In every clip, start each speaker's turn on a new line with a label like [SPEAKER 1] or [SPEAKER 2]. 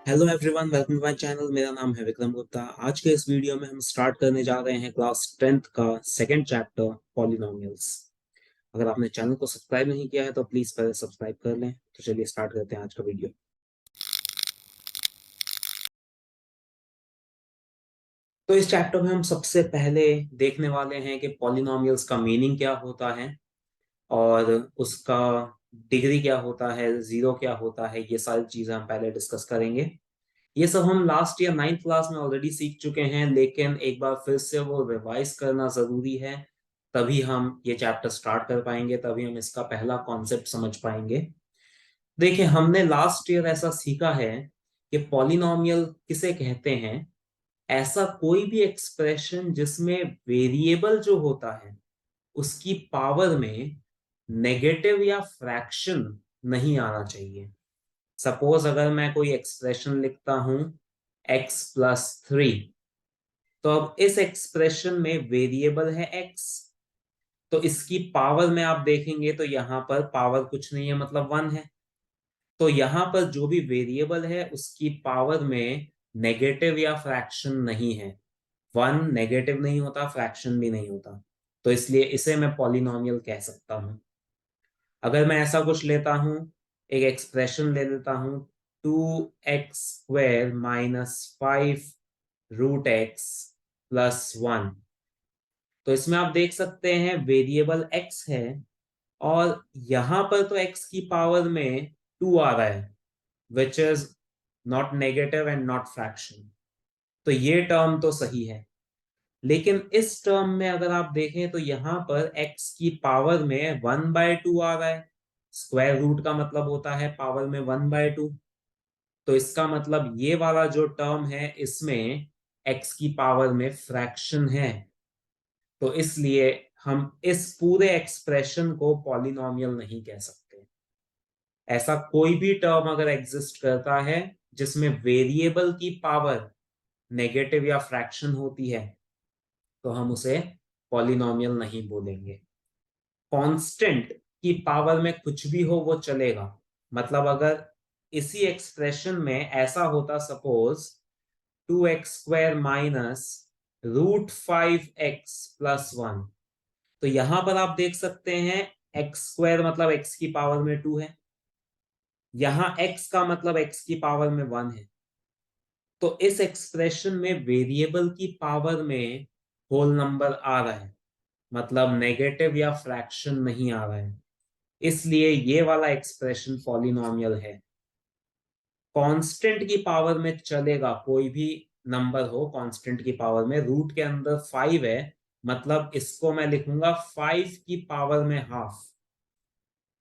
[SPEAKER 1] Hello everyone, welcome to my channel. मेरा नाम है विक्रम गुप्ता। आज के इस वीडियो में हम स्टार्ट करने जा रहे हैं क्लास 10th का सेकंड चैप्टर पॉलिनोमियल्स। अगर आपने चैनल को सब्सक्राइब नहीं किया है तो प्लीज पहले सब्सक्राइब कर लें। तो चलिए स्टार्ट करते हैं आज का वीडियो। तो इस चैप्टर में हम सबसे पहले देखने वाले हैं कि पॉलिनोमियल्स का मीनिंग क्या होता है और उसका डिग्री क्या होता है, जीरो क्या होता है। ये सारी चीजें हम पहले डिस्कस करेंगे। ये सब हम लास्ट ईयर 9th क्लास में ऑलरेडी सीख चुके हैं, लेकिन एक बार फिर से वो रिवाइज करना जरूरी है। तभी हम ये चैप्टर स्टार्ट कर पाएंगे, तभी हम इसका पहला कॉन्सेप्ट समझ पाएंगे। देखिए, हमने लास्ट ईयर ऐसा सीखा है कि पॉलिनोमियल किसे कहते हैं। ऐसा कोई भी एक्सप्रेशन जिसमें वेरिएबल जो होता है उसकी पावर में नेगेटिव या फ्रैक्शन नहीं आना चाहिए। सपोज अगर मैं कोई एक्सप्रेशन लिखता हूं x+3, तो अब इस एक्सप्रेशन में वेरिएबल है x। तो इसकी पावर में आप देखेंगे तो यहां पर पावर कुछ नहीं है, मतलब 1 है। तो यहां पर जो भी वेरिएबल है उसकी पावर में नेगेटिव या फ्रैक्शन नहीं है। 1 नेगेटिव नहीं होता, फ्रैक्शन भी नहीं होता। तो इसलिए इसे मैं पॉलिनोमियल कह सकता हूं। अगर मैं ऐसा कुछ लेता हूं, एक एक्सप्रेशन ले लेता हूं, 2x² - 5√x+1। तो इसमें आप देख सकते हैं वेरिएबल x है और यहां पर तो x की पावर में 2 आ रहा है, which is not negative and not fraction. तो ये टर्म तो सही है। लेकिन इस टर्म में अगर आप देखें तो यहां पर x की पावर में 1/2 आ रहा है। स्क्वायर रूट का मतलब होता है पावर में 1/2। तो इसका मतलब ये वाला जो टर्म है इसमें x की पावर में फ्रैक्शन है। तो इसलिए हम इस पूरे एक्सप्रेशन को पॉलिनोमियल नहीं कह सकते। ऐसा कोई भी टर्म अगर एग्जिस्ट करता है जिसमें वेरिएबल की पावर नेगेटिव या फ्रैक्शन होती है तो हम उसे पॉलिनोमियल नहीं बोलेंगे। कांस्टेंट की पावर में कुछ भी हो वो चलेगा। मतलब अगर इसी एक्सप्रेशन में ऐसा होता, सपोज 2x² -√5x+1, तो यहां पर आप देख सकते हैं x² मतलब x की पावर में 2 है, यहां x का मतलब x की पावर में 1 है। तो इस एक्सप्रेशन में वेरिएबल की पावर में होल नंबर आ रहा है, मतलब नेगेटिव या फ्रैक्शन नहीं आ रहा है। इसलिए ये वाला एक्सप्रेशन पॉलिनोमियल है। कांस्टेंट की पावर में चलेगा, कोई भी नंबर हो कांस्टेंट की पावर में। रूट के अंदर 5 है, मतलब इसको मैं लिखूंगा 5 की पावर में हाफ।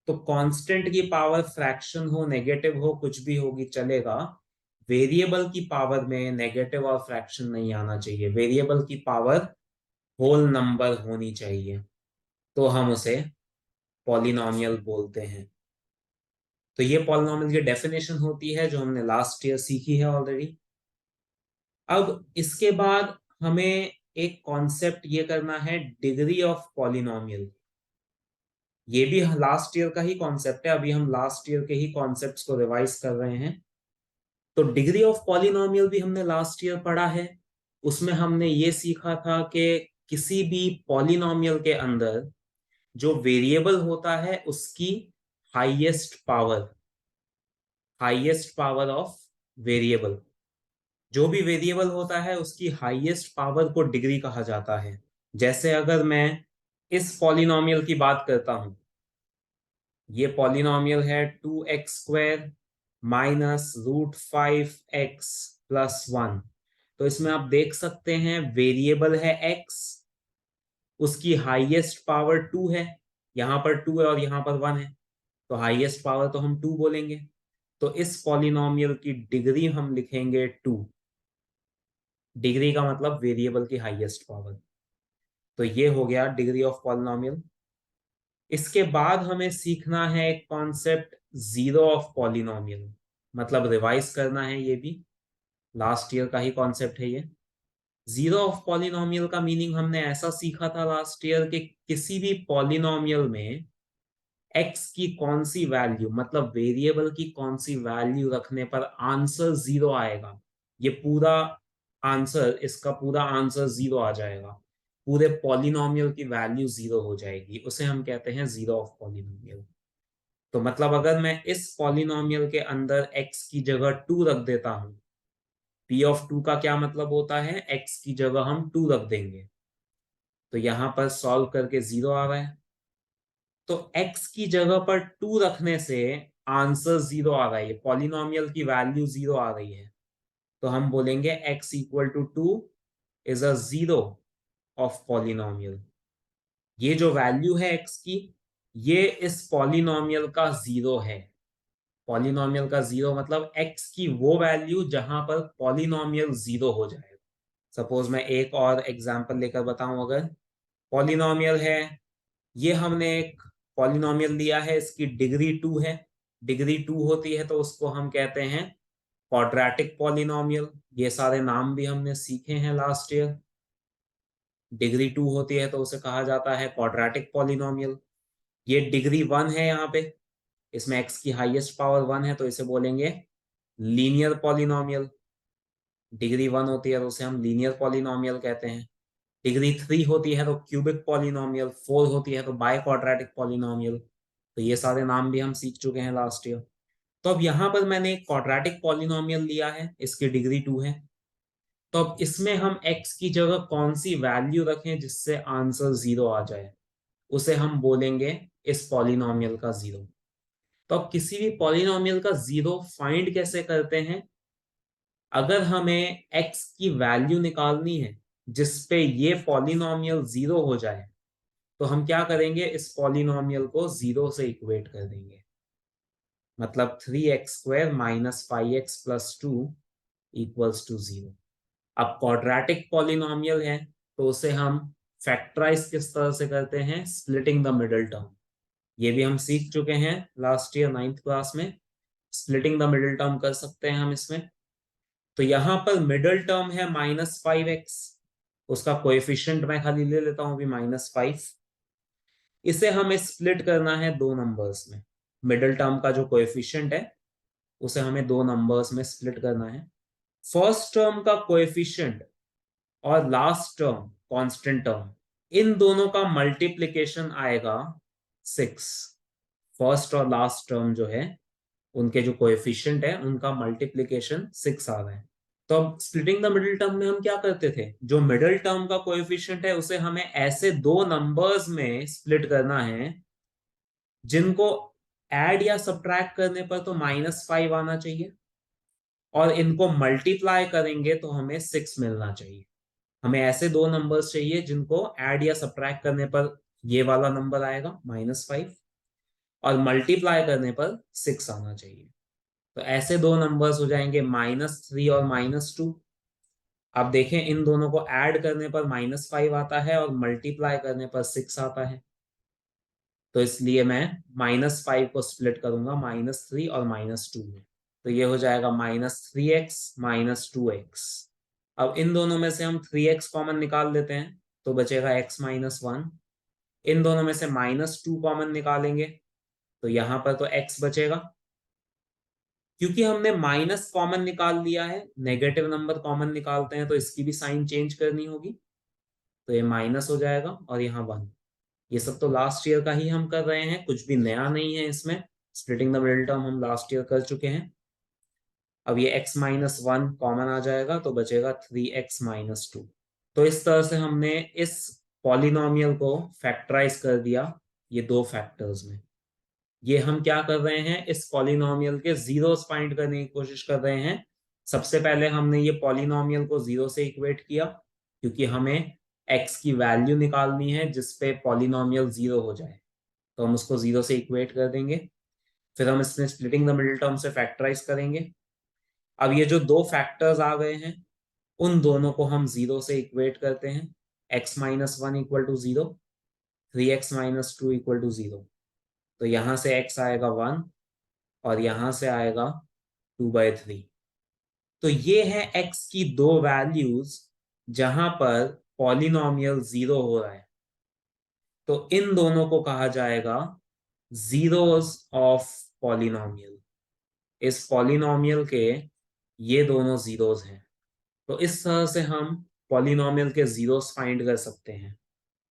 [SPEAKER 1] तो कांस्टेंट की पावर फ्रैक्शन हो, नेगेटिव हो, कुछ भी होगी चलेगा। वेरिएबल की पावर में नेगेटिव और फ्रैक्शन नहीं आना चाहिए। वेरिएबल की पावर होल नंबर होनी चाहिए, तो हम उसे पॉलिनोमियल बोलते हैं। तो ये पॉलिनोमियल की डेफिनेशन होती है जो हमने लास्ट ईयर सीखी है ऑलरेडी। अब इसके बाद हमें एक कॉन्सेप्ट ये करना है, डिग्री ऑफ पॉलिनोमियल। ये भी लास्ट ईयर का ही कॉन्सेप्ट है, अभी हम लास्ट ईयर के ही कॉन्सेप्ट्स को रिवाइज कर रहे हैं। तो डिग्री ऑफ पॉलिनोमियल भी हमने लास्ट ईयर पढ़ा है। उसमें हमने ये सीखा था कि किसी भी पॉलिनोमियल के अंदर जो वेरिएबल होता है उसकी हाईएस्ट पावर ऑफ वेरिएबल, जो भी वेरिएबल होता है उसकी हाईएस्ट पावर को डिग्री कहा जाता है। जैसे अगर मैं इस पॉलिनोमियल की बात करता हूं, ये पॉलिनोमियल है 2x² -√5x+1। तो इसमें आप देख सकते हैं वेरिएबल है x, उसकी हाईएस्ट पावर 2 है। यहां पर 2 है और यहां पर 1 है, तो हाईएस्ट पावर तो हम 2 बोलेंगे। तो इस पॉलिनोमियल की डिग्री हम लिखेंगे 2। डिग्री का मतलब वेरिएबल की हाईएस्ट पावर। तो ये हो गया डिग्री ऑफ पॉलिनोमियल। इसके बाद हमें सीखना है एक कॉन्सेप्ट, जीरो ऑफ पॉलिनोमियल। मतलब रिवाइज करना है, ये भी लास्ट ईयर का ही कॉन्सेप्ट है ये। जीरो ऑफ पॉलिनोमियल का मीनिंग हमने ऐसा सीखा था लास्ट ईयर कि किसी भी पॉलिनोमियल में x की कौन सी वैल्यू, मतलब वेरिएबल की कौन सी वैल्यू रखने पर आंसर जीरो आएगा, ये पूरा आंसर, इसका पूरा आंसर जीरो आ जाएगा, पूरे पॉलिनोमियल की वैल्यू जीरो हो जाएगी, उसे हम कहते हैं जीरो ऑफ पॉलिनोमियल। तो मतलब अगर मैं इस पॉलिनोमियल के अंदर x की जगह 2 रख देता हूं, p ऑफ 2 का क्या मतलब होता है, x की जगह हम 2 रख देंगे, तो यहां पर सॉल्व करके जीरो आ रहा है। तो x की जगह पर 2 रखने से आंसर जीरो आ रहा है, ये पॉलिनोमियल की वैल्यू जीरो आ रही है, तो हम बोलेंगे x equal to 2 is a zero of polynomial. ये जो वैल्यू है x की, ये इस पॉलिनोमियल का जीरो है। पॉलिनोमियल का जीरो मतलब x की वो वैल्यू जहां पर पॉलिनोमियल जीरो हो जाएगा। सपोज मैं एक और एग्जांपल लेकर बताऊं, अगर पॉलिनोमियल है, ये हमने एक पॉलिनोमियल लिया है, इसकी डिग्री 2 है, डिग्री 2 होती है तो उसको हम कहते हैं क्वाड्रेटिक पॉलिनोमियल। ये सारे नाम भी हमने सीखे हैं लास्ट ईयर। डिग्री 2 होती है तो उसे कहा जाता है क्वाड्रेटिक पॉलिनोमियल। ये डिग्री 1 है, यहाँ पे इसमें x की हाईएस्ट पावर 1 है तो इसे बोलेंगे लीनियर पॉलिनोमियल। डिग्री 1 होती है तो उसे हम लीनियर पॉलिनोमियल कहते हैं। डिग्री 3 होती है तो क्यूबिक पॉलिनोमियल, 4 होती है तो बाय क्वाड्रेटिक पॉलिनोमियल। तो ये सारे नाम भी हम सीख चुके हैं लास्ट ईयर। तो अब यहाँ पर मैंने एक क्वाड्रेटिक पॉलिनोमियल लिया है, इसकी डिग्री 2 है, तो अब इसमें हम x की जगह कौन सी वैल्यू रखें जिससे आंसर जीरो आ जाए, उसे हम बोलेंगे इस पॉलिनोमियल का जीरो। तो अब किसी भी पॉलिनोमियल का जीरो फाइंड कैसे करते हैं, अगर हमें x की वैल्यू निकालनी है जिसपे ये पॉलिनोमियल जीरो हो जाए, तो हम क्या करेंगे, इस पॉलिनोमियल को जीरो से इक्वेट कर देंगे। मतलब 3x² minus 5x+2 equals to zero. अब क्वाड्रेटिक पॉलिनोमियल है तो उसे हम फैक्टराइज किस तरह से करते हैं, स्प्लिटिंग द मिडिल टर्म। ये भी हम सीख चुके हैं लास्ट ईयर 9th क्लास में। स्प्लिटिंग द मिडिल टर्म कर सकते हैं हम इसमें। तो यहां पर मिडिल टर्म है -5x, उसका कोएफिशिएंट मैं खाली ले लेता हूं अभी -5। इसे हमें स्प्लिट करना है दो नंबर्स में। मिडिल टर्म का जो कोएफिशिएंट है उसे हमें दो नंबर्स में स्प्लिट करना है। फर्स्ट टर्म का कोएफिशिएंट और लास्ट टर्म कांस्टेंट टर्म, इन दोनों का मल्टीप्लिकेशन आएगा 6। फर्स्ट और लास्ट टर्म जो है उनके जो कोएफिशिएंट है उनका मल्टीप्लिकेशन 6 आ रहा है। तो अब स्प्लिटिंग द मिडिल टर्म में हम क्या करते थे, जो मिडिल टर्म का कोएफिशिएंट है उसे हमें ऐसे दो नंबर्स में स्प्लिट करना है जिनको ऐड या सब्ट्रैक्ट करने पर तो -5 आना चाहिए, और इनको मल्टीप्लाई करेंगे तो हमें 6 मिलना चाहिए। हमें ऐसे दो नंबर्स चाहिए जिनको ऐड या सब्ट्रैक्ट करने पर ये वाला नंबर आएगा -5, और मल्टीप्लाई करने पर 6 आना चाहिए। तो ऐसे दो नंबर्स हो जाएंगे -3 और -2। आप देखें इन दोनों को ऐड करने पर -5 आता है और मल्टीप्लाई करने पर 6 आता है। तो इसलिए मैं -5 को स्प्लिट करूंगा -3 और -2 में, तो ये हो जाएगा -3x -2x। अब इन दोनों में से हम 3x कॉमन निकाल लेते हैं तो बचेगा x-1। इन दोनों में से -2 कॉमन निकालेंगे तो यहां पर तो x बचेगा। क्योंकि हमने माइनस कॉमन निकाल लिया है, नेगेटिव नंबर कॉमन निकालते हैं तो इसकी भी साइन चेंज करनी होगी, तो ये माइनस हो जाएगा और यहाँ 1। ये सब तो लास्ट ईयर का ही हम कर रहे हैं, कुछ भी नया नहीं है इसमें। स्प्लिटिंग द मिडिल टर्म हम लास्ट ईयर कर चुके हैं। अब ये x-1 कॉमन आ जाएगा तो बचेगा 3x-2। तो इस तरह से हमने इस पॉलिनोमियल को फैक्टराइज कर दिया ये दो फैक्टर्स में। ये हम क्या कर रहे हैं, इस पॉलिनोमियल के जीरोस फाइंड करने की कोशिश कर रहे हैं। सबसे पहले हमने ये पॉलिनोमियल को जीरो से इक्वेट किया क्योंकि हमें x की वैल्यू निकालनी है जिसपे पॉलिनोमियल जीरो हो जाए, तो हम उसको जीरो से इक्वेट कर देंगे। फिर हम इसमें स्प्लिटिंग द मिडिल टर्म से फैक्टराइज करेंगे। अब ये जो दो फैक्टर्स आ गए हैं उन दोनों को हम जीरो से इक्वेट करते हैं। x-1 equal to zero, 3x-2 equal to zero. तो यहां से x आएगा 1 और यहां से आएगा 2/3। तो ये है x की दो वैल्यूज जहां पर पॉलिनोमियल जीरो हो रहा है, तो इन दोनों को कहा जाएगा जीरोस ऑफ पॉलिनोमियल, इस पॉलिनोमियल के ये दोनों जीरोस हैं। तो इस तरह से हम पॉलिनोमियल के जीरोस फाइंड कर सकते हैं।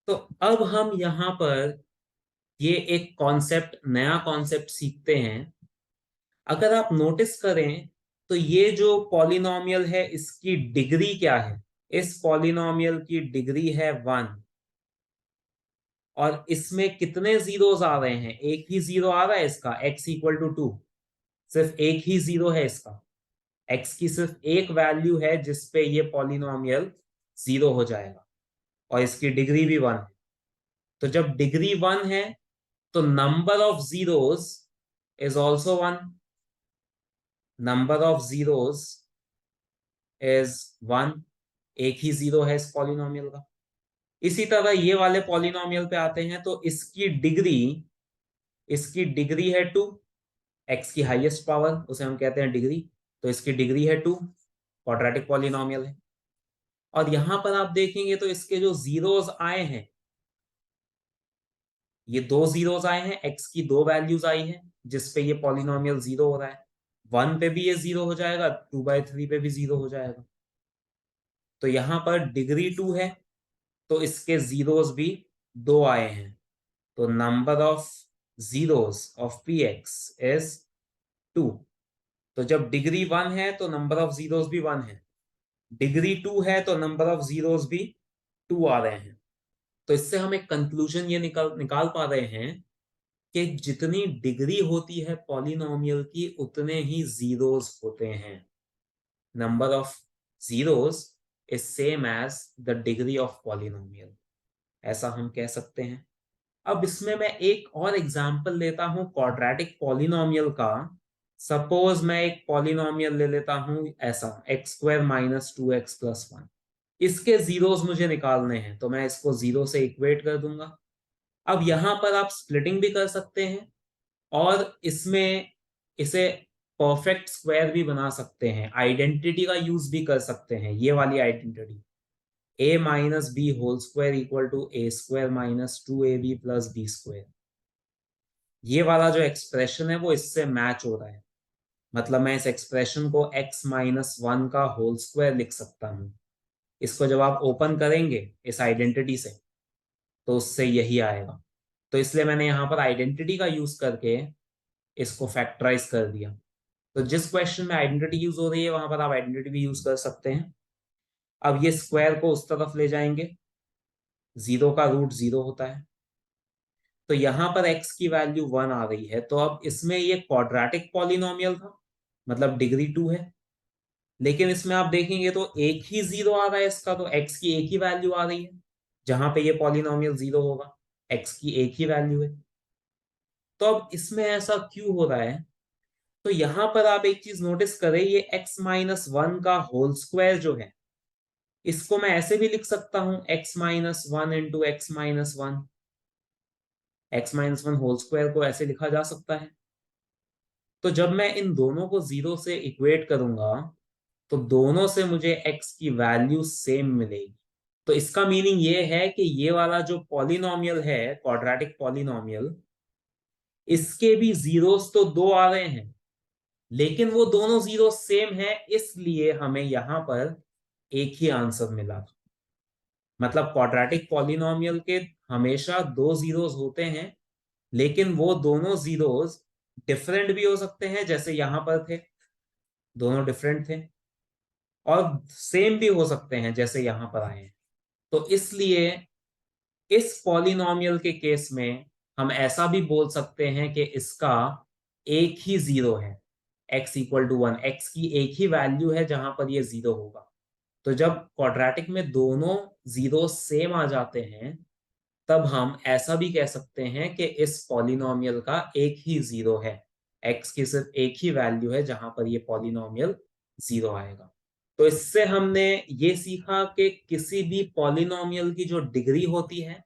[SPEAKER 1] तो अब हम यहाँ पर ये एक कॉन्सेप्ट, नया कॉन्सेप्ट सीखते हैं। अगर आप नोटिस करें तो ये जो पॉलिनोमियल है इसकी डिग्री क्या है? इस पॉलिनोमियल की डिग्री है 1। और इसमें कितने जीरोस आ रहे हैं? एक ही जीरो आ रहा है इसका, x इक्वल टू 2। सिर्फ एक ही जीरो है इसका, x की सिर्फ एक वैल्यू है जिसपे ये पॉलिनोमियल जीरो हो जाएगा, और इसकी डिग्री भी 1 है। तो जब डिग्री 1 है तो number of zeros is also 1। Number of zeros is 1। एक ही जीरो है इस पॉलिनोमियल का। इसी तरह ये वाले पॉलिनोमियल पे आते हैं तो इसकी डिग्री है 2। एक्स की हाईएस्ट पावर उसे हम कहते हैं डिग्री, तो इसकी डिग्री है 2, क्वाड्रेटिक पॉलिनोमियल है। और यहां पर आप देखेंगे तो इसके जो जीरोस आए हैं, ये दो जीरोस आए हैं, एक्स की दो वैल्यूज आई हैं जिसपे ये पॉलिनोमियल जीरो हो रहा है। 1 पे भी ये जीरो हो जाएगा, 2/3 पे भी जीरो हो जाएगा। तो यहां पर डिग्री 2 है तो इसके जीरोस भी दो आए हैं। तो number of zeros of P x is 2। तो जब डिग्री 1 है तो नंबर ऑफ जीरोस भी 1 है, डिग्री 2 है तो नंबर ऑफ जीरोस भी 2 आ रहे हैं। तो इससे हम एक कंक्लूजन ये निकाल पा रहे हैं कि जितनी डिग्री होती है पॉलिनोमियल की उतने ही जीरोस होते हैं। Number of zeros is same as the degree of polynomial, ऐसा हम कह सकते हैं। अब इसमें मैं एक और एग्जांपल लेता हूं क्वाड्रेटिक पॉलिनोमियल का। सपोज मैं एक पॉलिनोमियल ले लेता हूं ऐसा, x² माइनस 2x प्लस 1। इसके जीरोस मुझे निकालने हैं तो मैं इसको जीरो से इक्वेट कर दूंगा। अब यहां पर आप स्प्लिटिंग भी कर सकते हैं और इसमें इसे परफेक्ट स्क्वायर भी बना सकते हैं, आइडेंटिटी का यूज भी कर सकते हैं। ये वाली identity, a minus b whole square equal to a² minus 2ab plus b²। ये वाला जो एक्सप्रेशन है वो इससे मैच हो रहा है। मतलब मैं इस एक्सप्रेशन को x माइनस 1 का होल स्क्वायर लिख सकता हूं। इसको जब आप ओपन करेंगे इस आइडेंटिटी से तो उससे यही आएगा। तो इसलिए मैंने यहाँ पर आइडेंटिटी का यूज करके इसको फैक्टराइज कर दिया। तो जिस क्वेश्चन में आइडेंटिटी यूज हो रही है वहां पर आप आइडेंटिटी भी यूज कर सकते हैं। अब ये स्क्वायर को उस तरफ ले जाएंगे, जीरो का रूट जीरो होता है, तो यहां पर x की वैल्यू 1 आ रही है। तो अब इसमें ये क्वाड्रेटिक पॉलिनोमियल था, मतलब डिग्री 2 है। लेकिन इसमें आप देखेंगे तो एक ही जीरो आ रहा है इसका, तो x की एक ही वैल्यू आ रही है। जहां पे ये पॉलिनोमियल जीरो होगा x की एक ही वैल्यू है। तो अब इसमें ऐसा क्यों हो रहा है? तो यहां पर आप एक चीज नोटिस करें, ये x माइनस 1 का होल स्क्वायर जो है इसको मैं ऐसे भी लिख सकता हूं, x minus 1 into x minus 1। X minus 1 whole square को ऐसे लिखा जा सकता है। तो जब मैं इन दोनों को जीरो से इक्वेट करूंगा तो दोनों से मुझे x की वैल्यू सेम मिलेगी। तो इसका मीनिंग ये है कि ये वाला जो पॉलिनोमियल है क्वाड्रेटिक पॉलिनोमियल, इसके भी जीरोस तो दो आ रहे हैं लेकिन वो दोनों जीरो सेम है, इसलिए हमें यहां पर एक ही आंसर मिला। मतलब क्वाड्रेटिक पॉलिनोमियल के हमेशा दो जीरोस होते हैं, लेकिन वो दोनों जीरोस डिफरेंट भी हो सकते हैं, जैसे यहां पर थे दोनों डिफरेंट थे, और सेम भी हो सकते हैं जैसे यहां पर आए हैं। तो इसलिए इस पॉलिनोमियल के केस में हम ऐसा भी बोल सकते हैं कि इसका एक ही जीरो है, x इक्वल टू 1, एक्स की एक ही वैल्यू है जहां पर ये जीरो होगा। तो जब क्वाड्रेटिक में दोनों जीरो सेम आ जाते हैं तब हम ऐसा भी कह सकते हैं कि इस पॉलिनोमियल का एक ही जीरो है, x की सिर्फ एक ही वैल्यू है जहां पर ये पॉलिनोमियल जीरो आएगा। तो इससे हमने ये सीखा कि किसी भी पॉलिनोमियल की जो डिग्री होती है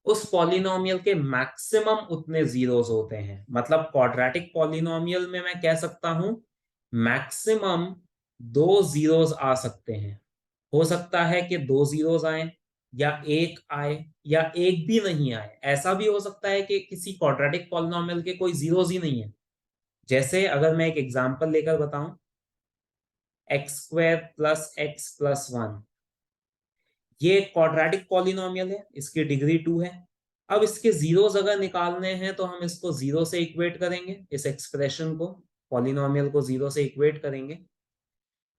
[SPEAKER 1] उस पॉलिनोमियल के मैक्सिमम उतने जीरोस होते हैं। मतलब क्वाड्रेटिक पॉलिनोमियल में मैं कह सकता हूं मैक्सिमम दो जीरोस आ सकते हैं। हो सकता है कि दो जीरोस आए, या एक आए या एक भी नहीं आए। ऐसा भी हो सकता है कि किसी क्वाड्रेटिक पॉलिनोमियल के कोई जीरोस ही नहीं है। जैसे अगर मैं एक एग्जांपल लेकर बताऊं, x square plus x plus one, ये क्वाड्रेटिक पॉलिनोमियल है, इसकी डिग्री 2 है। अब इसके जीरोस अगर निकालने हैं तो हम इसको जीरो से इक्वेट करेंगे, इस एक्सप्रेशन को, पॉलिनोमियल को जीरो से इक्वेट करेंगे।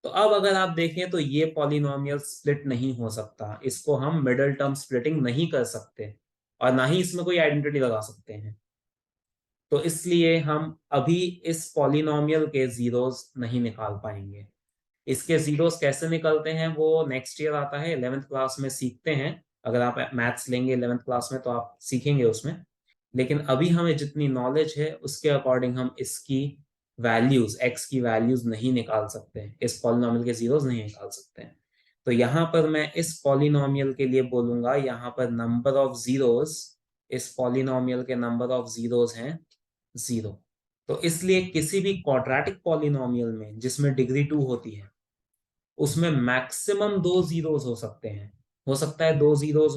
[SPEAKER 1] तो अब अगर आप देखें तो ये पॉलिनोमियल स्प्लिट नहीं हो सकता, इसको हम मिडिल टर्म स्प्लिटिंग नहीं कर सकते और ना ही इसमें कोई आइडेंटिटी लगा सकते हैं। तो इसलिए हम अभी इस पॉलिनोमियल के जीरोस नहीं निकाल पाएंगे। इसके जीरोस कैसे निकलते हैं वो नेक्स्ट ईयर आता है, 11th क्लास में सीखते हैं। अगर आप मैथ्स लेंगे 11th क्लास में तो आप सीखेंगे उसमें। लेकिन अभी हमें जितनी नॉलेज है उसके अकॉर्डिंग हम इसकी वैल्यूज, एक्स की वैल्यूज नहीं निकाल सकते हैं, इस पॉलिनोमियल के जीरोस नहीं निकाल सकते हैं। तो यहाँ पर मैं इस पॉलिनोमियल के लिए बोलूंगा, यहाँ पर नंबर ऑफ जीरोस, इस पॉलिनोमियल के नंबर ऑफ जीरोस हैं 0। तो इसलिए किसी भी क्वाड्रेटिक पॉलिनोमियल में जिसमें डिग्री 2 होती है उसमें मैक्सिमम 2 जीरोस हो सकते हैं। हो सकता है 2 जीरोस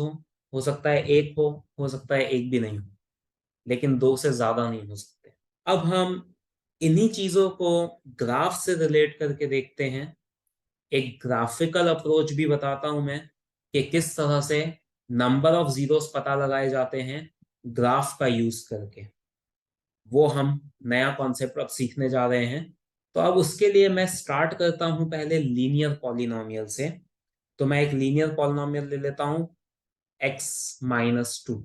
[SPEAKER 1] हो सकता है एक हो सकता है एक भी नहीं हो, लेकिन 2 से ज्यादा नहीं हो सकते। अब हम इन्हीं चीजों को ग्राफ से रिलेट करके देखते हैं। एक ग्राफिकल अप्रोच भी बताता हूं मैं कि किस तरह से नंबर ऑफ जीरोस पता लगाए जाते हैं ग्राफ का यूज करके। वो हम नया कॉन्सेप्ट अब सीखने जा रहे हैं। तो अब उसके लिए मैं स्टार्ट करता हूं पहले लीनियर पॉलिनोमियल से। तो मैं एक लीनियर पॉलिनोमियल ले लेता हूं, x-2,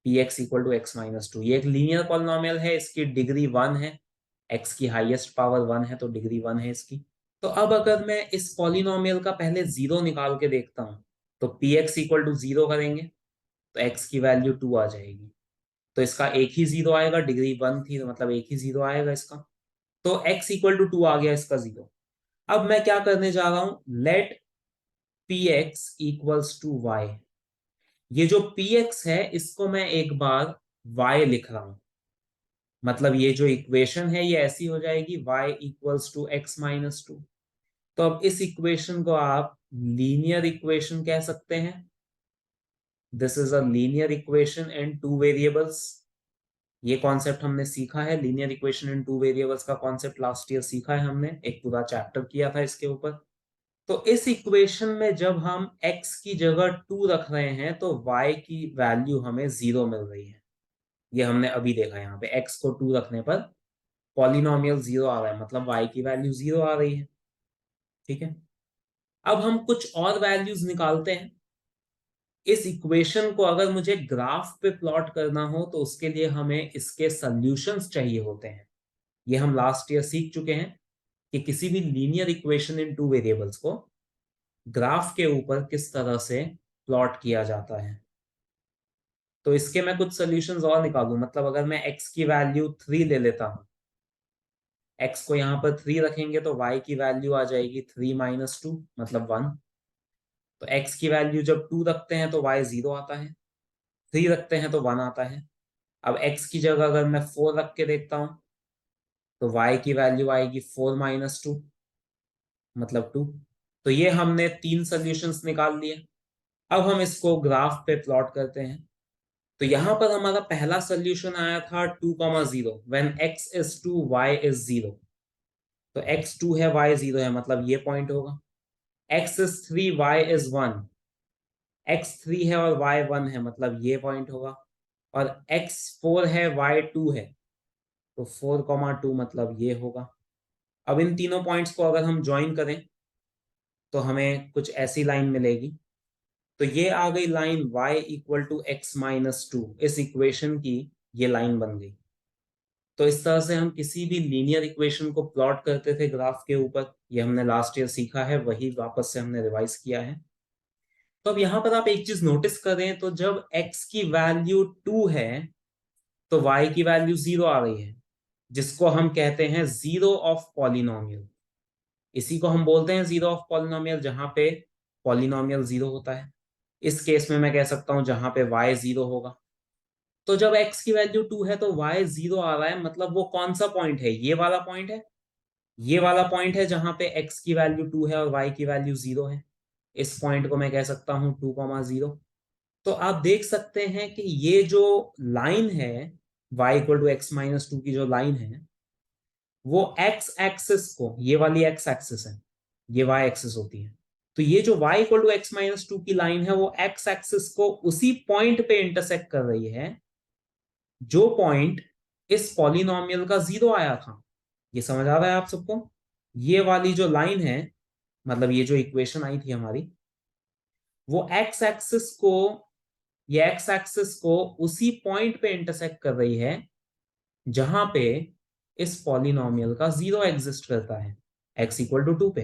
[SPEAKER 1] p x equal to x minus two. ये एक लीनियर पॉलिनोमियल है, इसकी डिग्री 1 है, x की हाईएस्ट पावर 1 है तो डिग्री 1 है इसकी। तो अब अगर मैं इस पॉलिनोमियल का पहले जीरो निकाल के देखता हूं, तो p x equal to zero करेंगे तो x की वैल्यू 2 आ जाएगी। तो इसका एक ही जीरो आएगा, डिग्री 1 थी तो मतलब एक ही जीरो आएगा इसका। तो x इक्वल टू 2 आ गया इसका जीरो। अब मैं क्या करने जा रहा हूं, let p x equals to y. ये जो px है इसको मैं एक बार y लिख रहा हूं, मतलब ये जो इक्वेशन है ये ऐसी हो जाएगी y equals to x minus two. तो अब इस इक्वेशन को आप लीनियर इक्वेशन कह सकते हैं। This is a linear equation in two variables. ये कॉन्सेप्ट हमने सीखा है, linear equation in two variables का कॉन्सेप्ट लास्ट ईयर सीखा है हमने, एक पूरा चैप्टर किया था इसके ऊपर। तो इस इक्वेशन में जब हम x की जगह 2 रख रहे हैं तो y की वैल्यू हमें 0 मिल रही है। ये हमने अभी देखा, यहाँ पे x को 2 रखने पर पॉलिनोमियल 0 आ रहा है, मतलब y की वैल्यू 0 आ रही है। ठीक है, अब हम कुछ और वैल्यूज निकालते हैं। इस इक्वेशन को अगर मुझे ग्राफ पे प्लॉट करना हो तो उसके लिए हमें इसके सॉल्यूशंस चाहिए होते हैं। ये हम लास्ट ईयर सीख चुके हैं कि किसी भी linear equation in two variables को ग्राफ के ऊपर किस तरह से प्लॉट किया जाता है। तो इसके मैं कुछ सॉल्यूशंस और निकालूं, मतलब अगर मैं x की वैल्यू 3 ले लेता हूं, x को यहाँ पर 3 रखेंगे तो y की वैल्यू आ जाएगी 3 माइनस टू, मतलब 1। तो x की वैल्यू जब 2 रखते हैं तो y 0 आता है, 3 रखते हैं तो 1 आता है। अब x की जगह अगर मैं 4 रख के देखता हूं तो y की वैल्यू आएगी 4 माइनस टू, मतलब 2। तो ये हमने 3 सॉल्यूशंस निकाल लिए। अब हम इसको ग्राफ पे प्लॉट करते हैं। तो यहां पर हमारा पहला सोल्यूशन आया था 2,0 when x is 2 y is 0। तो x 2 है y 0 है, मतलब ये पॉइंट होगा। x is 3 y is 1, x 3 है और y 1 है, मतलब ये पॉइंट होगा। और x 4 है y 2 है, तो 4,2 मतलब ये होगा। अब इन तीनों पॉइंट्स को अगर हम ज्वाइन करें तो हमें कुछ ऐसी लाइन मिलेगी। तो ये आ गई line y equal to x minus two, इस इक्वेशन की ये लाइन बन गई। तो इस तरह से हम किसी भी लीनियर इक्वेशन को प्लॉट करते थे ग्राफ के ऊपर। ये हमने लास्ट ईयर सीखा है, वही वापस से हमने रिवाइज किया है। तो अब यहाँ पर आप एक चीज नोटिस करें, तो जब x की वैल्यू 2 है तो y की वैल्यू 0 आ रही है, जिसको हम कहते हैं जीरो ऑफ पॉलिनोमियल। इसी को हम बोलते हैं जीरो ऑफ पॉलिनोमियल, जहां पे पॉलिनोमियल 0 होता है। इस केस में मैं कह सकता हूं जहां पे y 0 होगा। तो जब x की वैल्यू 2 है तो y 0 आ रहा है, मतलब वो कौन सा पॉइंट है, ये वाला पॉइंट है। ये वाला पॉइंट है जहां पे x की वैल्यू 2 है और y की वैल्यू 0 है। इस पॉइंट को मैं कह सकता हूं 2,0। तो आप देख सकते हैं कि ये जो लाइन है y equal to x minus two की जो लाइन है वो x एक्सिस को, ये वाली x एक्सिस है, ये y एक्सिस होती है, तो ये जो y equal to x minus two की लाइन है वो x एक्सिस को उसी पॉइंट पे इंटरसेक्ट कर रही है जो पॉइंट इस पॉलिनोमियल का जीरो आया था। ये समझ आ रहा है आप सबको? ये वाली जो लाइन है, मतलब ये जो इक्वेशन आई थी हमारी, वो x एक्सिस को, ये x एक्सिस को उसी पॉइंट पे इंटरसेक्ट कर रही है जहां पे इस पॉलिनोमियल का जीरो एग्जिस्ट करता है, x इक्वल टू टू पे।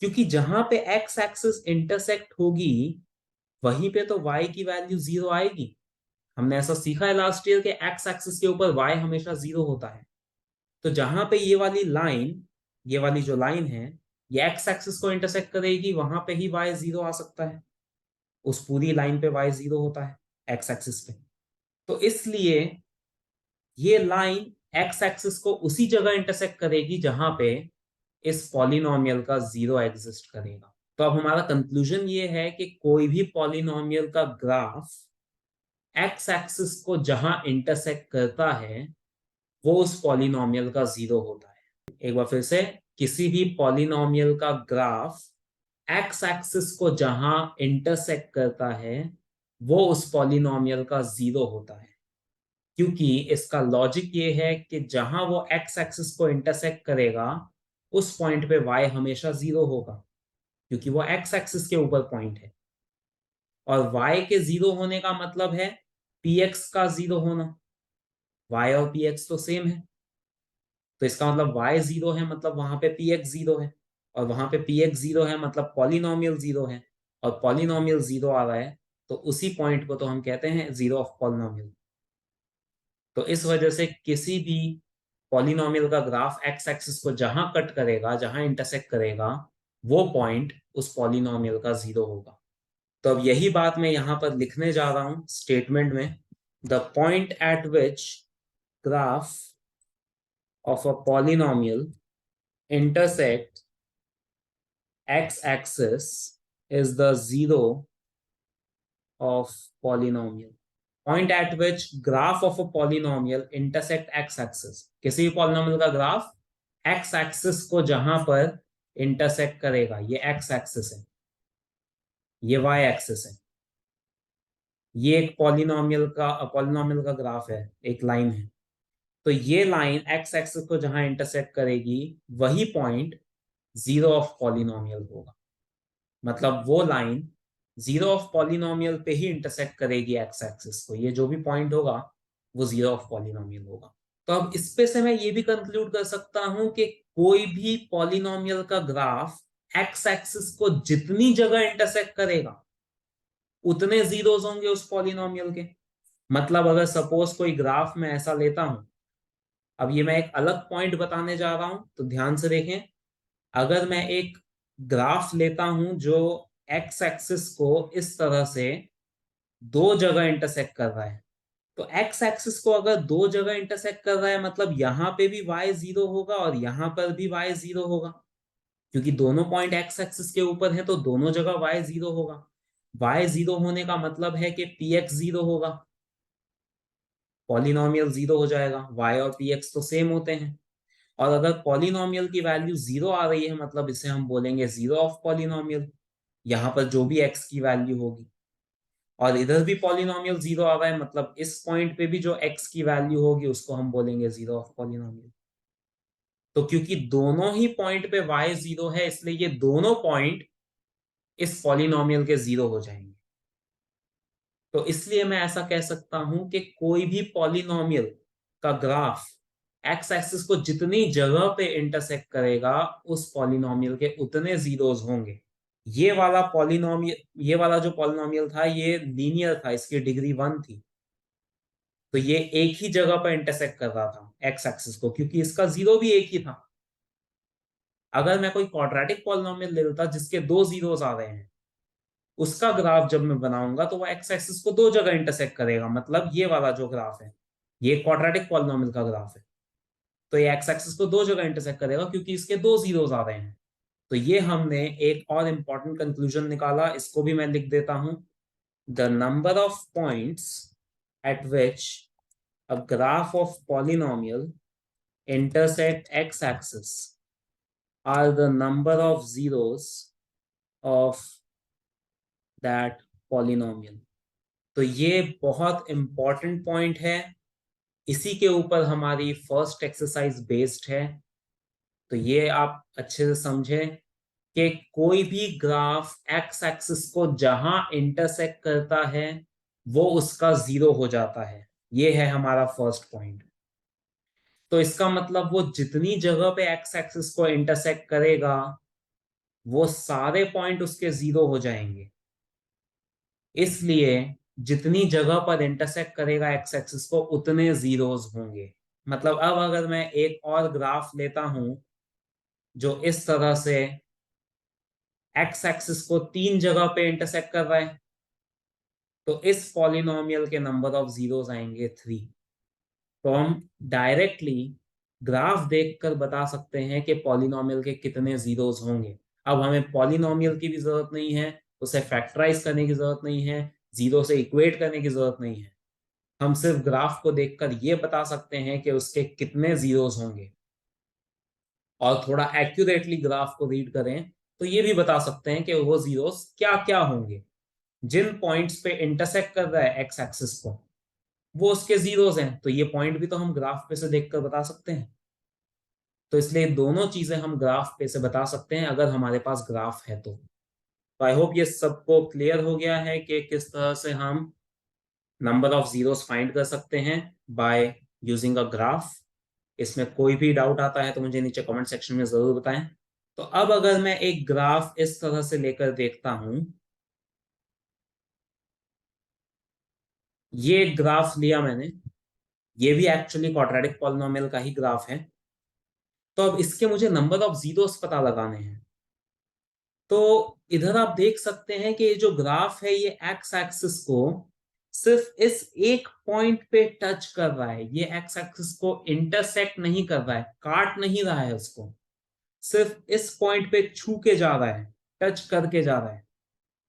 [SPEAKER 1] क्योंकि जहां पे x एक्सिस इंटरसेक्ट होगी वहीं पे तो y की वैल्यू जीरो आएगी। हमने ऐसा सीखा है लास्ट ईयर के x एक्सिस के ऊपर y हमेशा जीरो होता है। तो जहां पे ये वाली लाइन, ये वाली जो लाइन है, ये x एक्सिस को इंटरसेक्ट करेगी, वहां पे ही y जीरो आ सकता है। उस पूरी लाइन पे y जीरो होता है x एक्सिस पे। तो इसलिए ये लाइन x एक्सिस को उसी जगह इंटरसेक्ट करेगी जहां पे इस पॉलिनोमियल का जीरो एग्जिस्ट करेगा। तो अब हमारा कंक्लूजन ये है कि कोई भी पॉलिनोमियल का ग्राफ x एक्सिस को जहां इंटरसेक्ट करता है वो उस पॉलिनोमियल का जीरो होता है। एक बार फिर से, किसी भी पॉलिनोमियल का ग्राफ x एक्सिस को जहां इंटरसेक्ट करता है वो उस पॉलिनोमियल का जीरो होता है। क्योंकि इसका लॉजिक ये है कि जहां वो x एक्सिस को इंटरसेक्ट करेगा उस पॉइंट पे y हमेशा जीरो होगा, क्योंकि वो x एक्सिस के ऊपर पॉइंट है। और y के जीरो होने का मतलब है px का जीरो होना। y और px तो सेम है, तो इसका मतलब y जीरो है, मतलब वहां पे px जीरो है, और वहां पे px जीरो है मतलब पॉलिनोमियल जीरो है, और पॉलिनोमियल जीरो आ रहा है तो उसी पॉइंट को तो हम कहते हैं जीरो ऑफ पॉलिनोमियल। तो इस वजह से किसी भी पॉलिनोमियल का ग्राफ एक्स एक्सिस को जहां कट करेगा, जहां इंटरसेक्ट करेगा, वो पॉइंट उस पॉलिनोमियल का जीरो होगा। तो अब यही बात मैं यहां पर लिखने जा रहा हूं स्टेटमेंट में। The point eight which graph of a polynomial intersect x-axis is the zero of polynomial. Point at which graph of a polynomial intersect x-axis, किसी भी polynomial का ग्राफ x-axis को जहां पर intersect करेगा, ये x-axis है, ये y-axis है, ये एक पॉलिनोमियल का ग्राफ है, एक लाइन है। तो ये लाइन x-axis को जहां इंटरसेक्ट करेगी वही पॉइंट जीरो ऑफ पॉलिनोमियल होगा। मतलब वो लाइन जीरो ऑफ पॉलिनोमियल पे ही इंटरसेक्ट करेगी एक्स एक्सिस को, ये जो भी पॉइंट होगा वो जीरो ऑफ पॉलिनोमियल होगा। तो अब इस पे से मैं ये भी कंक्लूड कर सकता हूं कि कोई भी पॉलिनोमियल का ग्राफ एक्स एक्सिस को जितनी जगह इंटरसेक्ट करेगा उतने जीरोस होंगे उस पॉलिनोमियल के। मतलब अगर सपोज कोई ग्राफ में ऐसा लेता हूं, अब ये मैं एक अलग पॉइंट बताने जा रहा हूं तो ध्यान से देखें। अगर मैं एक ग्राफ लेता हूं जो एक्स एक्सिस को इस तरह से दो जगह इंटरसेक्ट कर रहा है, तो एक्स एक्सिस को अगर दो जगह इंटरसेक्ट कर रहा है मतलब यहां पे भी वाई जीरो होगा और यहां पर भी वाई जीरो होगा, क्योंकि दोनों पॉइंट एक्स एक्सिस के ऊपर है तो दोनों जगह वाई जीरो होगा। वाई जीरो होने का मतलब है कि पी एक्स जीरो होगा, पॉलिनोमियल जीरो हो जाएगा, वाई और पी एक्स तो सेम होते हैं। और अगर पॉलिनोमियल की वैल्यू जीरो आ रही है मतलब इसे हम बोलेंगे जीरो ऑफ पॉलिनोमियल, यहाँ पर जो भी एक्स की वैल्यू होगी। और इधर भी पॉलिनोमियल जीरो आ रहा है मतलब इस पॉइंट पे भी जो एक्स की वैल्यू होगी उसको हम बोलेंगे जीरो ऑफ पॉलिनोमियल। तो क्योंकि दोनों ही पॉइंट पे वाई जीरो है इसलिए ये दोनों पॉइंट इस पॉलिनोमियल के जीरो हो जाएंगे। तो इसलिए मैं ऐसा कह सकता हूं कि कोई भी पॉलिनोमियल का ग्राफ एक्स एक्सिस को जितनी जगह पे इंटरसेक्ट करेगा उस पॉलिनोमियल के उतने जीरोस होंगे। ये वाला जो पॉलिनोमियल था ये लीनियर था, इसकी डिग्री वन थी, तो ये एक ही जगह पर इंटरसेक्ट कर रहा था एक्स एक्सिस को क्योंकि इसका जीरो भी एक ही था। अगर मैं कोई क्वाड्रेटिक पॉलिनोमियल ले लेता जिसके दो जीरोस आ रहे हैं, उसका ग्राफ जब मैं बनाऊंगा तो वो एक्स एक्सिस को दो जगह इंटरसेक्ट करेगा। मतलब ये वाला जो ग्राफ है ये क्वाड्रेटिक पॉलिनोमियल का ग्राफ है, तो ये एक्स एक्सिस को दो जगह इंटरसेक्ट करेगा क्योंकि इसके दो जीरोस आ रहे हैं। तो ये हमने एक और इंपॉर्टेंट कंक्लूजन निकाला, इसको भी मैं लिख देता हूं। the number of points at which a graph of polynomial intersect x-axis are the number of zeros of that polynomial. तो ये बहुत इंपॉर्टेंट पॉइंट है, इसी के ऊपर हमारी फर्स्ट एक्सरसाइज बेस्ड है। तो ये आप अच्छे से समझें कि कोई भी ग्राफ एक्स एक्सिस को जहां इंटरसेक्ट करता है वो उसका जीरो हो जाता है। ये है हमारा फर्स्ट पॉइंट। तो इसका मतलब वो जितनी जगह पे एक्स एक्सिस को इंटरसेक्ट करेगा वो सारे पॉइंट उसके जीरो हो जाएंगे। इसलिए जितनी जगह पर इंटरसेक्ट करेगा एक्स एक्सिस को उतने जीरोस होंगे। मतलब अब अगर मैं एक और ग्राफ लेता हूं जो इस तरह से एक्स एक्सिस को 3 जगह पे इंटरसेक्ट कर रहा है, तो इस पॉलिनोमियल के नंबर ऑफ जीरोस आएंगे 3। तो हम डायरेक्टली ग्राफ देखकर बता सकते हैं कि पॉलिनोमियल के कितने जीरोस होंगे। अब हमें पॉलिनोमियल की भी जरूरत नहीं है, उसे फैक्टराइज करने की जरूरत नहीं है, जीरो से इक्वेट करने की जरूरत नहीं है। हम सिर्फ ग्राफ को देखकर ये बता सकते हैं कि उसके कितने जीरोस होंगे। और थोड़ा एक्यूरेटली ग्राफ को रीड करें तो ये भी बता सकते हैं कि वो जीरोस क्या क्या होंगे। जिन पॉइंट्स पे इंटरसेक्ट कर रहा है एक्स एक्सिस को वो उसके जीरोस हैं, तो ये पॉइंट भी तो हम ग्राफ पे से देखकर बता सकते हैं। तो इसलिए दोनों चीजें हम ग्राफ पे से बता सकते हैं अगर हमारे पास ग्राफ है तो। आई होप ये सबको क्लियर हो गया है कि किस तरह से हम नंबर ऑफ जीरोस फाइंड कर सकते हैं बाय यूजिंग अ ग्राफ। इसमें कोई भी डाउट आता है तो मुझे नीचे कमेंट सेक्शन में जरूर बताएं। तो अब अगर मैं एक ग्राफ इस तरह से लेकर देखता हूं, ये एक ग्राफ लिया मैंने, ये भी एक्चुअली क्वाड्रेटिक पॉलिनोमियल का ही ग्राफ है। तो अब इसके मुझे नंबर ऑफ जीरोस पता लगाने हैं। तो इधर आप देख सकते हैं कि ये जो ग्राफ है ये एक्स एक्सिस को सिर्फ इस एक पॉइंट पे टच कर रहा है। ये एक्स एक्सिस को इंटरसेक्ट नहीं कर रहा है, काट नहीं रहा है उसको, सिर्फ इस पॉइंट पे छू के जा रहा है, टच करके जा रहा है।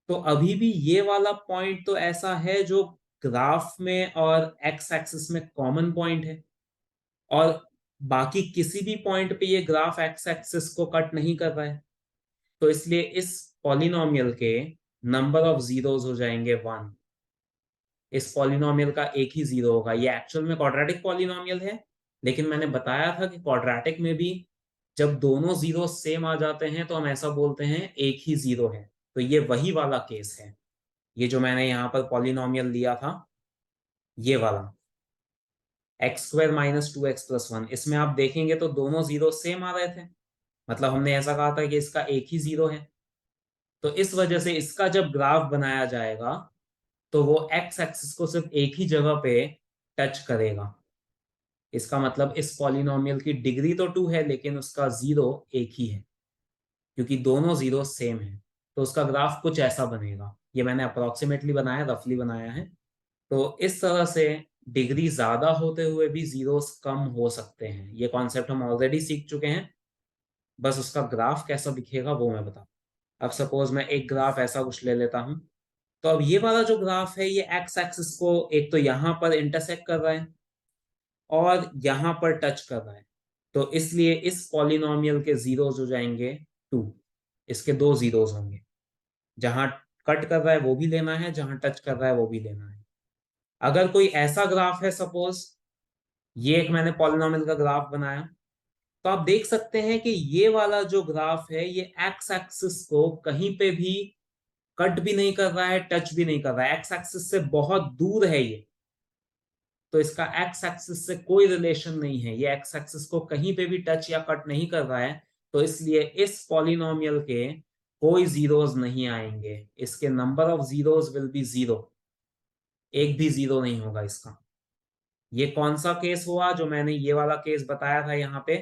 [SPEAKER 1] तो अभी भी ये वाला पॉइंट तो ऐसा है जो ग्राफ में और एक्स एक्सिस में कॉमन पॉइंट है, और बाकी किसी भी पॉइंट पे ये ग्राफ एक्स एक्सिस को कट नहीं कर रहा है। तो इसलिए इस पॉलिनोमियल के नंबर ऑफ जीरोस हो जाएंगे 1। इस पॉलिनोमियल का एक ही जीरो होगा। ये एक्चुअल में क्वाड्रेटिक पॉलिनोमियल है, लेकिन मैंने बताया था कि क्वाड्रेटिक में भी जब दोनों जीरो सेम आ जाते हैं तो हम ऐसा बोलते हैं एक ही जीरो है। तो ये वही वाला केस है, ये जो मैंने यहाँ पर पॉलिनोमियल लिया था, ये वाला एक्स स्क्वायर माइनस 2x+1। इसमें आप देखेंगे तो दोनों जीरो सेम आ रहे थे, मतलब हमने ऐसा कहा था कि इसका एक ही जीरो है। तो इस वजह से इसका जब ग्राफ बनाया जाएगा तो वो एक्स एक्सिस को सिर्फ एक ही जगह पे टच करेगा। इसका मतलब इस पॉलिनोमियल की डिग्री तो 2 है लेकिन उसका जीरो एक ही है, क्योंकि दोनों जीरो सेम है। तो उसका ग्राफ कुछ ऐसा बनेगा। ये मैंने अप्रोक्सीमेटली बनाया, रफली बनाया है। तो इस तरह से डिग्री ज्यादा होते हुए भी जीरोस कम हो सकते हैं। ये कॉन्सेप्ट हम ऑलरेडी सीख चुके हैं, बस उसका ग्राफ कैसा दिखेगा वो मैं बता। अब सपोज मैं एक ग्राफ ऐसा कुछ ले लेता हूं। तो अब ये वाला जो ग्राफ है ये एक्स एक्सिस को एक तो यहां पर इंटरसेक्ट कर रहा है और यहां पर टच कर रहा है। तो इसलिए इस पॉलिनोमियल के जीरोस हो जाएंगे 2। इसके दो जीरोस होंगे, जहां कट कर रहा है वो भी लेना है, जहां टच कर रहा है वो भी लेना है। अगर कोई ऐसा ग्राफ है, सपोज ये एक मैंने पॉलिनोमियल का ग्राफ बनाया, तो आप देख सकते हैं कि ये वाला जो ग्राफ है ये एक्स एक्सिस को कहीं पे भी कट भी नहीं कर रहा है, टच भी नहीं कर रहा है, एक्स एक्सिस से बहुत दूर है ये। तो इसका एक्स एक्सिस से कोई रिलेशन नहीं है, ये एक्स एक्सिस को कहीं पे भी टच या कट नहीं कर रहा है। तो इसलिए इस पॉलिनोमियल के कोई जीरोस नहीं आएंगे। इसके number of zeros will be 0। एक भी जीरो नहीं होगा इसका। ये कौन सा केस हुआ जो मैंने ये वाला केस बताया था यहाँ पे,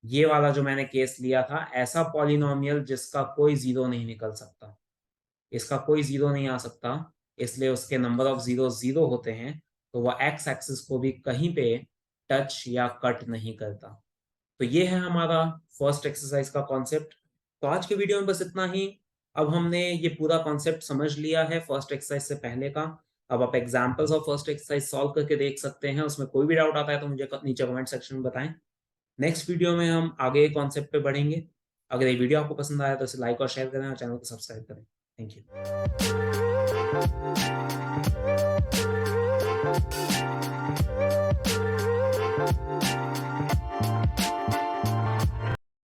[SPEAKER 1] ये वाला जो मैंने केस लिया था, ऐसा पॉलिनोमियल जिसका कोई जीरो नहीं निकल सकता, इसका कोई जीरो नहीं आ सकता, इसलिए उसके नंबर ऑफ जीरो 0 होते हैं। तो वह एक्स एक्सिस को भी कहीं पे टच या कट नहीं करता। तो ये है हमारा फर्स्ट एक्सरसाइज का कॉन्सेप्ट। तो आज के वीडियो में बस इतना ही। अब हमने ये पूरा कॉन्सेप्ट समझ लिया है फर्स्ट एक्सरसाइज से पहले का। अब आप examples of first exercise solve करके देख सकते हैं। उसमें कोई भी डाउट आता है तो मुझे नीचे कमेंट सेक्शन में बताएं। नेक्स्ट वीडियो में हम आगे कॉन्सेप्ट पे बढ़ेंगे। अगर ये वीडियो आपको पसंद आया तो इसे लाइक और शेयर करें और चैनल को सब्सक्राइब करें। Thank you.